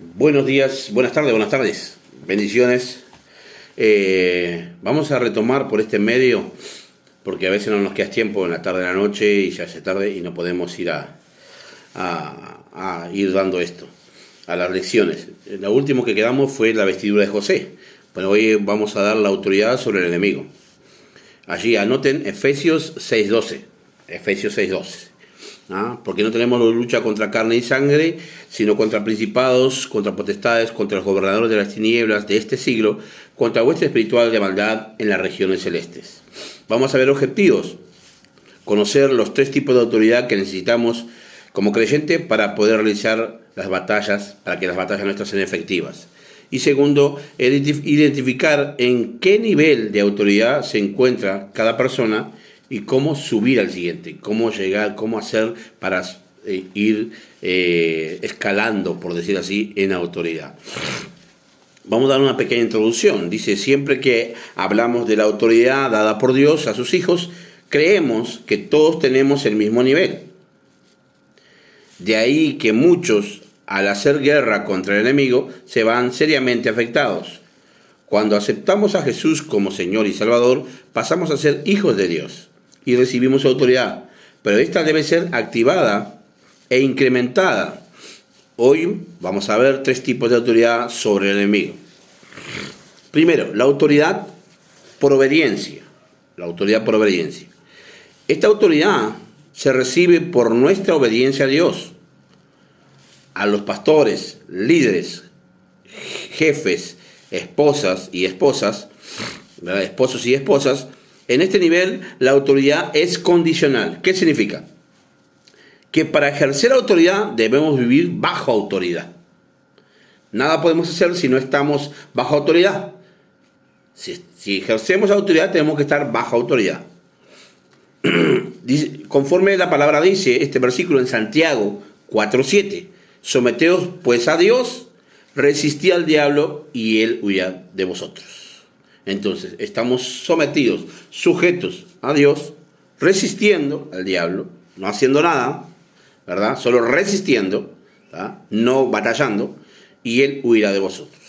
Buenos días, buenas tardes, bendiciones. Vamos a retomar por este medio, porque a veces no nos queda tiempo en la tarde de la noche y ya hace tarde y no podemos ir a ir dando esto, a las lecciones. Lo último que quedamos fue la vestidura de José. Bueno, hoy vamos a dar la autoridad sobre el enemigo. Allí anoten Efesios 6:12. Efesios 6:12. Porque no tenemos lucha contra carne y sangre, sino contra principados, contra potestades, contra los gobernadores de las tinieblas de este siglo, contra vuestra espiritual de maldad en las regiones celestes. Vamos a ver objetivos, conocer los 3 tipos de autoridad que necesitamos como creyente para poder realizar las batallas, para que las batallas nuestras sean efectivas. Y segundo, identificar en qué nivel de autoridad se encuentra cada persona y cómo subir al siguiente, cómo llegar, cómo hacer para ir escalando, por decir así, en autoridad. Vamos a dar una pequeña introducción. Dice, siempre que hablamos de la autoridad dada por Dios a sus hijos, creemos que todos tenemos el mismo nivel. De ahí que muchos, al hacer guerra contra el enemigo, se van seriamente afectados. Cuando aceptamos a Jesús como Señor y Salvador, pasamos a ser hijos de Dios y recibimos autoridad, pero esta debe ser activada e incrementada. Hoy vamos a ver 3 tipos de autoridad sobre el enemigo. Primero, la autoridad por obediencia. La autoridad por obediencia. Esta autoridad se recibe por nuestra obediencia a Dios, a los pastores, líderes, jefes, esposas y esposas, ¿verdad? Esposos y esposas. En este nivel, la autoridad es condicional. ¿Qué significa? Que para ejercer autoridad debemos vivir bajo autoridad. Nada podemos hacer si no estamos bajo autoridad. Si ejercemos autoridad, tenemos que estar bajo autoridad. Conforme la palabra dice, este versículo en Santiago 4:7, someteos pues a Dios, resistid al diablo y él huirá de vosotros. Entonces, estamos sometidos, sujetos a Dios, resistiendo al diablo, no haciendo nada, ¿verdad? Solo resistiendo, ¿verdad? No batallando, y él huirá de vosotros.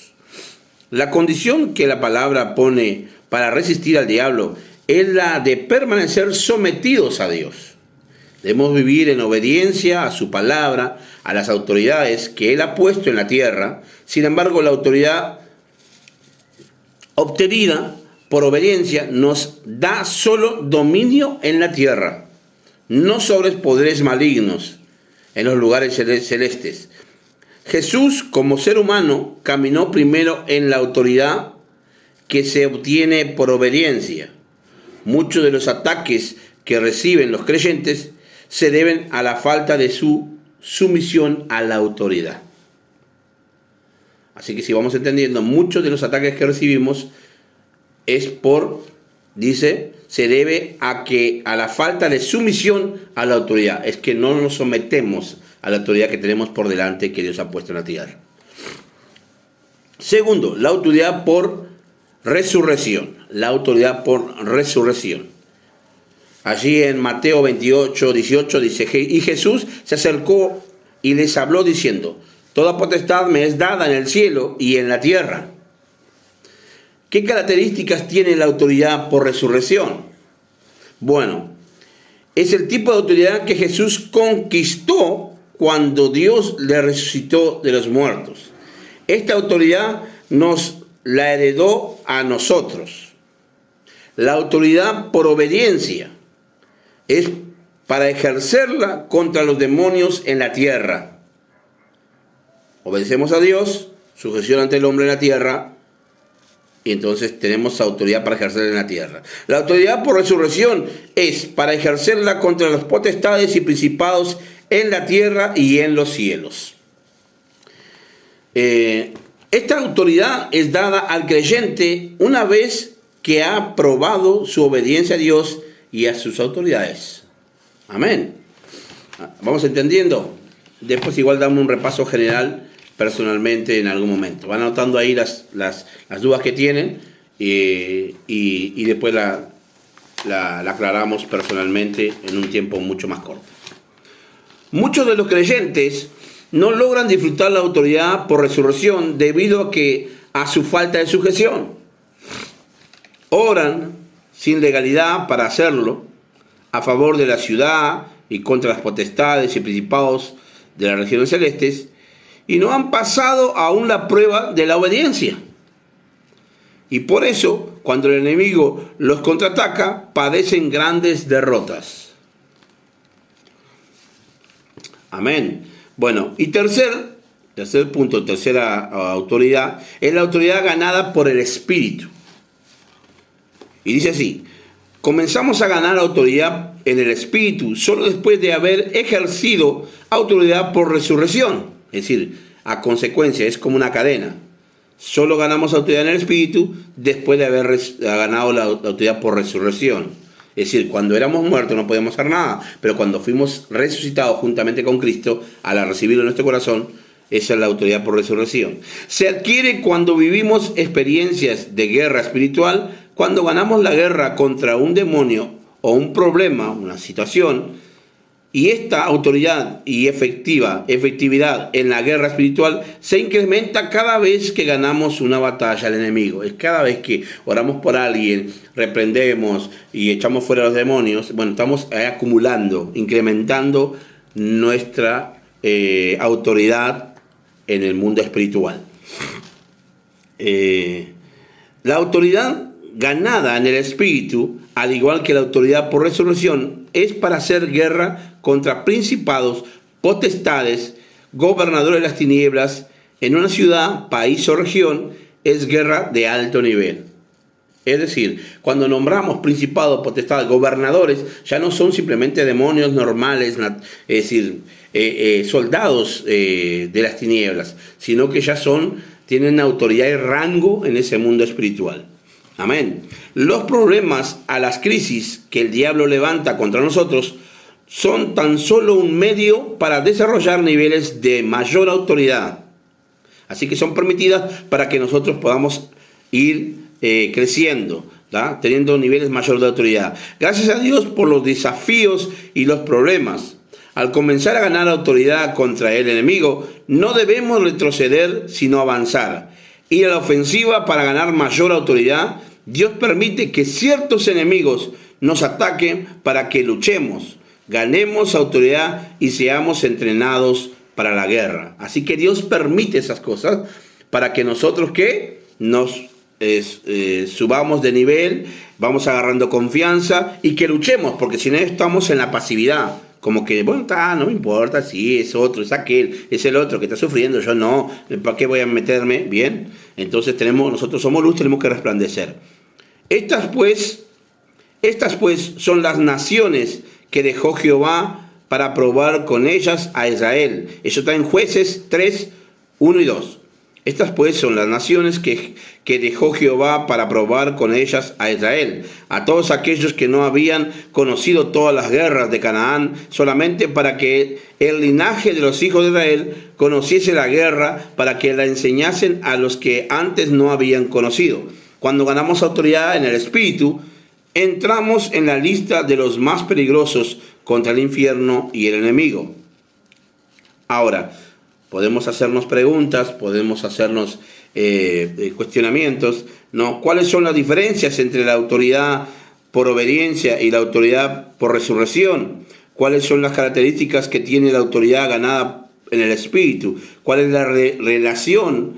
La condición que la palabra pone para resistir al diablo es la de permanecer sometidos a Dios. Debemos vivir en obediencia a su palabra, a las autoridades que él ha puesto en la tierra. Sin embargo, la autoridad obtenida por obediencia nos da solo dominio en la tierra, no sobre poderes malignos en los lugares celestes. Jesús, como ser humano, caminó primero en la autoridad que se obtiene por obediencia. Muchos de los ataques que reciben los creyentes se deben a la falta de su sumisión a la autoridad. Así que si vamos entendiendo, muchos de los ataques que recibimos se debe a la falta de sumisión a la autoridad. Es que no nos sometemos a la autoridad que tenemos por delante que Dios ha puesto en la tierra. Segundo, la autoridad por resurrección. La autoridad por resurrección. Allí en Mateo 28:18 dice, y Jesús se acercó y les habló diciendo, toda potestad me es dada en el cielo y en la tierra. ¿Qué características tiene la autoridad por resurrección? Bueno, es el tipo de autoridad que Jesús conquistó cuando Dios le resucitó de los muertos. Esta autoridad nos la heredó a nosotros. La autoridad por obediencia es para ejercerla contra los demonios en la tierra. Obedecemos a Dios, sujeción ante el hombre en la tierra, y entonces tenemos autoridad para ejercerla en la tierra. La autoridad por resurrección es para ejercerla contra los potestades y principados en la tierra y en los cielos. Esta autoridad es dada al creyente una vez que ha probado su obediencia a Dios y a sus autoridades. Amén. ¿Vamos entendiendo? Después igual damos un repaso general personalmente en algún momento. Van anotando ahí las dudas que tienen y después la aclaramos personalmente en un tiempo mucho más corto. Muchos de los creyentes no logran disfrutar la autoridad por resurrección debido a su falta de sujeción. Oran sin legalidad para hacerlo, a favor de la ciudad y contra las potestades y principados de las regiones celestes, y no han pasado aún la prueba de la obediencia. Y por eso, cuando el enemigo los contraataca, padecen grandes derrotas. Amén. Bueno, y tercer punto, tercera autoridad, es la autoridad ganada por el Espíritu. Y dice así: comenzamos a ganar autoridad en el Espíritu solo después de haber ejercido autoridad por resurrección. Es decir, a consecuencia, es como una cadena. Solo ganamos autoridad en el Espíritu después de haber ganado la autoridad por resurrección. Es decir, cuando éramos muertos no podíamos hacer nada, pero cuando fuimos resucitados juntamente con Cristo, al recibirlo en nuestro corazón, esa es la autoridad por resurrección. Se adquiere cuando vivimos experiencias de guerra espiritual, cuando ganamos la guerra contra un demonio o un problema, una situación, y esta autoridad y efectividad en la guerra espiritual se incrementa cada vez que ganamos una batalla al enemigo. Es cada vez que oramos por alguien, reprendemos y echamos fuera a los demonios, bueno, estamos acumulando, incrementando nuestra autoridad en el mundo espiritual. La autoridad ganada en el Espíritu, al igual que la autoridad por resurrección, es para hacer guerra contra principados, potestades, gobernadores de las tinieblas, en una ciudad, país o región. Es guerra de alto nivel. Es decir, cuando nombramos principados, potestades, gobernadores, ya no son simplemente demonios normales, es decir, soldados de las tinieblas, sino que ya tienen autoridad y rango en ese mundo espiritual. Amén. Los problemas a las crisis que el diablo levanta contra nosotros son tan solo un medio para desarrollar niveles de mayor autoridad. Así que son permitidas para que nosotros podamos ir creciendo, ¿da? Teniendo niveles mayores de autoridad. Gracias a Dios por los desafíos y los problemas. Al comenzar a ganar autoridad contra el enemigo, no debemos retroceder, sino avanzar. Ir a la ofensiva para ganar mayor autoridad. Dios permite que ciertos enemigos nos ataquen para que luchemos, ganemos autoridad y seamos entrenados para la guerra. Así que Dios permite esas cosas para que nosotros nos subamos de nivel, vamos agarrando confianza y que luchemos, porque si no estamos en la pasividad. Como que, bueno, no me importa, sí, es otro, es aquel, es el otro que está sufriendo, yo no, ¿para qué voy a meterme? Bien, entonces nosotros somos luz, tenemos que resplandecer. Estas pues son las naciones que dejó Jehová para probar con ellas a Israel. Eso está en Jueces 3, 1 y 2. Estas pues son las naciones que dejó Jehová para probar con ellas a Israel, a todos aquellos que no habían conocido todas las guerras de Canaán, solamente para que el linaje de los hijos de Israel conociese la guerra, para que la enseñasen a los que antes no habían conocido. Cuando ganamos autoridad en el Espíritu, entramos en la lista de los más peligrosos contra el infierno y el enemigo. Ahora, podemos hacernos preguntas, podemos hacernos cuestionamientos, ¿no? ¿Cuáles son las diferencias entre la autoridad por obediencia y la autoridad por resurrección? ¿Cuáles son las características que tiene la autoridad ganada en el Espíritu? ¿Cuál es la relación?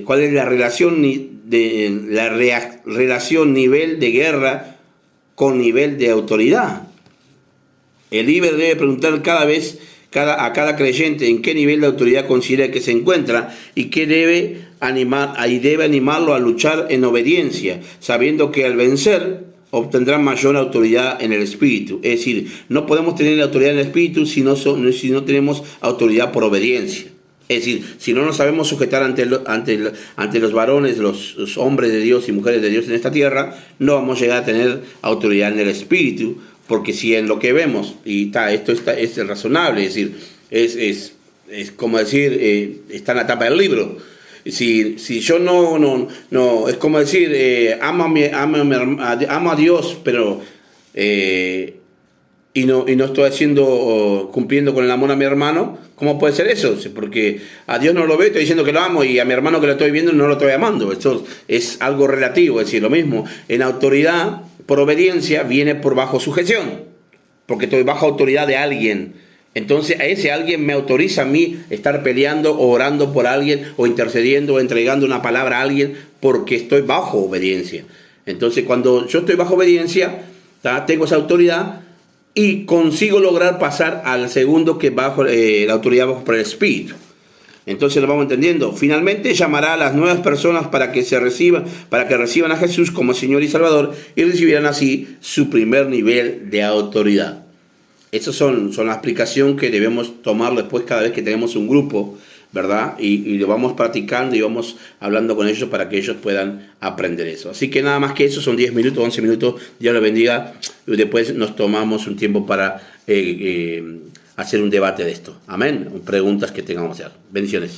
¿Cuál es la relación nivel de guerra con nivel de autoridad? El líder debe preguntar a cada creyente en qué nivel de autoridad considera que se encuentra y que debe animarlo a luchar en obediencia, sabiendo que al vencer obtendrá mayor autoridad en el Espíritu. Es decir, no podemos tener autoridad en el Espíritu si no tenemos autoridad por obediencia. Es decir, si no nos sabemos sujetar ante los varones, los hombres de Dios y mujeres de Dios en esta tierra, no vamos a llegar a tener autoridad en el Espíritu, porque si en lo que vemos, esto es razonable, es decir, es como decir, está en la tapa del libro. Si yo no, es como decir, amo a Dios, pero y no estoy cumpliendo con el amor a mi hermano, ¿cómo puede ser eso? Porque a Dios no lo veo, estoy diciendo que lo amo, y a mi hermano que lo estoy viendo no lo estoy amando. Esto es algo relativo, es decir, lo mismo. En autoridad, por obediencia, viene por bajo sujeción, porque estoy bajo autoridad de alguien. Entonces a ese alguien me autoriza a mí estar peleando o orando por alguien o intercediendo o entregando una palabra a alguien porque estoy bajo obediencia. Entonces cuando yo estoy bajo obediencia, tengo esa autoridad y consigo lograr pasar al segundo, que bajo la autoridad bajo por el Espíritu. Entonces lo vamos entendiendo. Finalmente llamará a las nuevas personas para que reciban a Jesús como Señor y Salvador, y recibirán así su primer nivel de autoridad. Esas son la explicación que debemos tomar después cada vez que tenemos un grupo, ¿verdad? Y lo vamos practicando y vamos hablando con ellos para que ellos puedan aprender eso. Así que nada más que eso, son 10 minutos, 11 minutos, Dios los bendiga. Y después nos tomamos un tiempo para hacer un debate de esto. Amén. Preguntas que tengamos que hacer. Bendiciones.